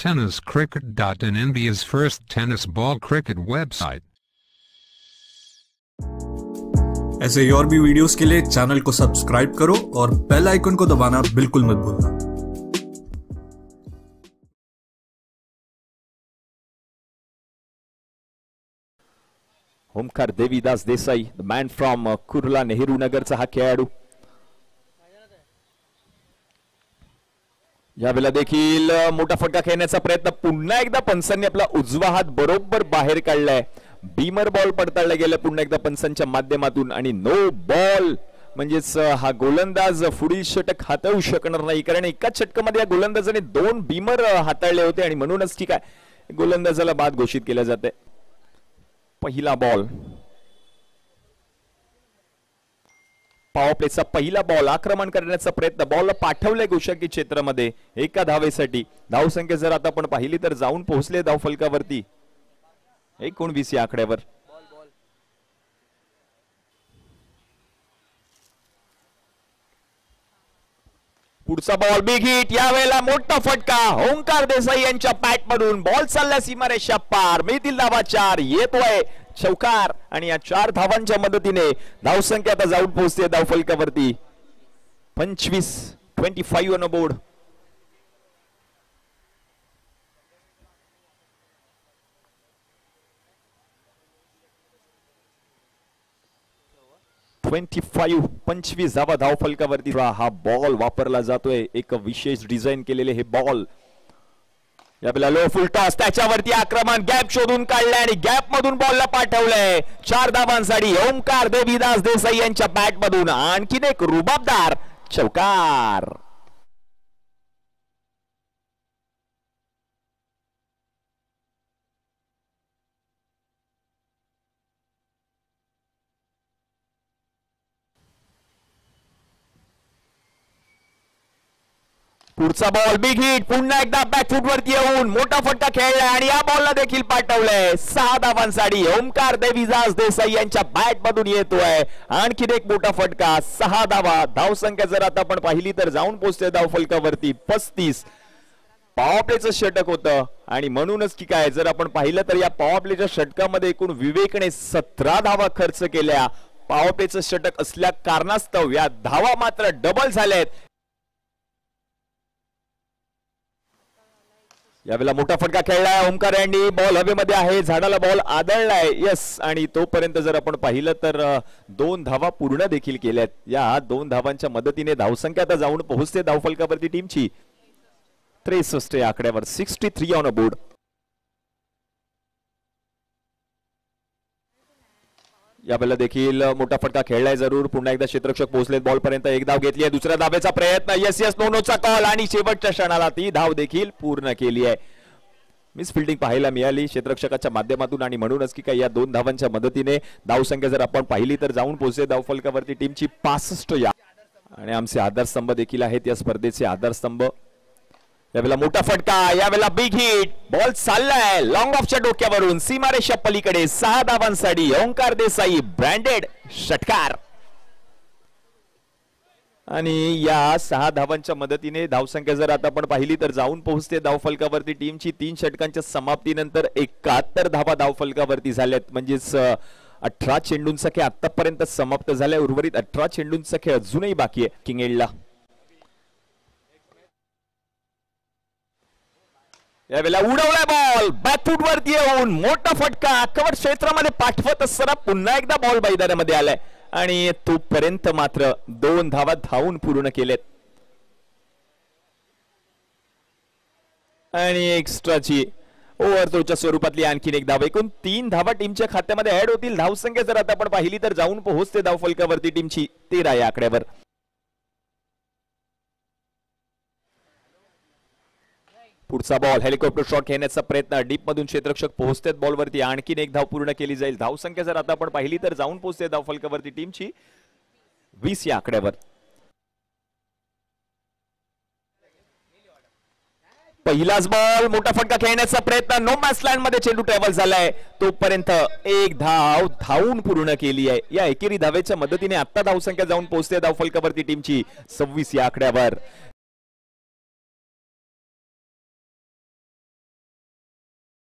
tenniscricket.in, India's first tennis ball cricket website. ऐसे और भी वीडियोस के लिए चैनल को सब्सक्राइब करो और बेल आइकन को दबाना बिल्कुल मत भूलना। Omkar Devidas Desai, the man from Kurla Nehru नगरचा हा खेळाडू यावेळेला देखील मोठा फटका खेळण्याचा प्रयत्न, पुन्हा एकदा पंचांनी आपला उजवा हात बरोबर बाहेर काढलाय, बीमर बॉल पडताळला गेला पुन्हा एकदा पंचांच्या माध्यमातून आणि नो बॉल, म्हणजेच हा गोलंदाज पुढील षटक हाताळू शकणार नाही, कारण एकाच षटकामध्ये या गोलंदाजाने 2 बीमर हाताळले होते आणि म्हणूनच ठीक आहे गोलंदाजाला बाद घोषित केले जाते। पहिला बॉल, पॉवर प्लेचा पहिला बॉल, आक्रमण करण्याचा प्रयत्न, बॉल पाठवले गोषकी क्षेत्रामध्ये एका धावेसाठी। धावसंख्या जर आता आपण पाहिली तर जाऊन पोहोचले धावफलकावरती 19 या आकड्यावर। पुढचा बॉल बिग हिट, यावेळेला मोठा फटका ओंकार देसाई यांच्या बॅट मधून, बॉल चालला सीमारेषा पार, मिळतील धावा 4, येतोय चौकार आणि या 4 धावांच्या मदतीने धावसंख्या आता जाऊन पोहोचते धावफलकावरती 25 ऑन बोर्ड। पंचवीस धावा धावफलकावरती। हा बॉल वापरला जातोय, एक विशेष डिझाइन केलेले हे बॉल, यावेळेला लो फुल टॉस, त्याच्यावरती आक्रमण, गॅप शोधून काढलाय आणि गॅप मधून बॉलला पाठवलंय 4 धावांसाठी ओमकार देवीदास देसाई यांच्या बॅट मधून, आणखीन एक रुबाबदार चौकार। पुढचा बॉल बिग हिट, पुन्हा एकदा बॅकफूट वरती येऊन मोठा फटका खेळलाय आणि या बॉलला देखील पाठवलंय 6 धावांसाठी ओमकार देवीदास देसाई यांच्या बॅट मधून येतोय आणखीन एक मोठा फटका, 6 धावा। धावसंख्या जर आता आपण पाहिली तर जाऊन पोहोचते धावफलकावरती 35। पॉवर प्लेचं षटक होतं आणि म्हणूनच की काय जर आपण पाहिलं तर या पॉवर प्लेच्या षटकामध्ये एकूण विवेकने 17 धावा खर्च केल्या। पॉवर प्लेचं षटक असल्या कारणास्तव या धावा मात्र डबल झाल्यात। यावेळेला मोठा फटका खेळलाय ओमकार यांनी, बॉल हवेमध्ये आहे, झाडाला बॉल आदळलाय, यस, आणि तोपर्यंत जर आपण पाहिलं तर 2 धावा पूर्ण देखील केल्यात। या 2 धावांच्या मदतीने धावसंख्या आता जाऊन पोहोचते धावफलकावरती टीमची 63 या आकड्यावर, 63 ऑन बोर्ड। यावेळेला देखील मोठा फटका खेळलाय जरूर, पुन्हा एकदा क्षेत्ररक्षक पोहोचलेत बॉल पर्यंत, एक धाव घेतली आहे, दुसऱ्या धावेचा प्रयत्न, यस नोचा कॉल आणि शेवटच्या क्षणाला ती धाव देखील पूर्ण केली आहे। मिस फिल्डिंग पाहायला मिळाली क्षेत्ररक्षकाच्या माध्यमातून आणि म्हणूनच की काय या 2 धावांच्या मदतीने धावसंख्या जर आपण पाहिली तर जाऊन पोहोचते धावफलकावरती टीमची 65 या, आणि आमचे आधारस्तंभ देखील आहेत या स्पर्धेचे आधारस्तंभ। यावेळेला मोठा फटका, यावेळेला बिग हिट, बॉल चाललाय लॉंग ऑफच्या डोक्यावरून सीमारेषा पलीकडे 6 धावांसाठी ओंकार देसाई ब्रँडेड षटकार, आणि या 6 धावांच्या मदतीने धावसंख्या जर आता आपण पाहिली तर जाऊन पोहोचते धावफलकावरती टीमची 3 षटकांच्या समाप्तीनंतर 71 धावा धावफलकावरती झाल्यात, म्हणजेच 18 चेंडूंचा खेळ आतापर्यंत समाप्त झालाय, उर्वरित 18 चेंडूंचा खेळ अजूनही बाकी आहे किंगेडला। यावेळेला उडवलाय बॉल, बॅकफूट वरती येऊन मोठा फटका, कव्हर क्षेत्रामध्ये पाठवत असताना पुन्हा एकदा बॉल मैदानामध्ये आलाय आणि तोपर्यंत मात्र 2 धावा धावून पूर्ण केलेत आणि एक्स्ट्राची ओव्हरथ्रोच्या स्वरूपातली आणखीन एक धाव, एकूण 3 धावा टीमच्या खात्यामध्ये ऍड होतील। धावसंख्या जर आता आपण पाहिली तर जाऊन पोहोचते धावफलकावरती टीमची 13 या आकड्यावर। पुढचा बॉल, हेलिकॉप्टर शॉट खेळण्याचा प्रयत्न, डीप मधून क्षेत्ररक्षक पोहोचतात बॉलवरती, आणखीन एक धाव पूर्ण केली जाईल। धावसंख्या जर आता आपण पाहिली तर जाऊन पोहोचते धावफलकावरती टीमची 20 या आकड्यावर। पहिलाच बॉल, मोठा फटका खेळण्याचा प्रयत्न, नो मॅच लँड मध्ये चेंडू ट्रॅव्हल झालाय, तोपर्यंत एक धाव धावून पूर्ण केली आहे। या एकेरी धावेच्या मदतीने आता धावसंख्या जाऊन पोहोचते धावफलकावरती टीमची 26 या आकड्यावर।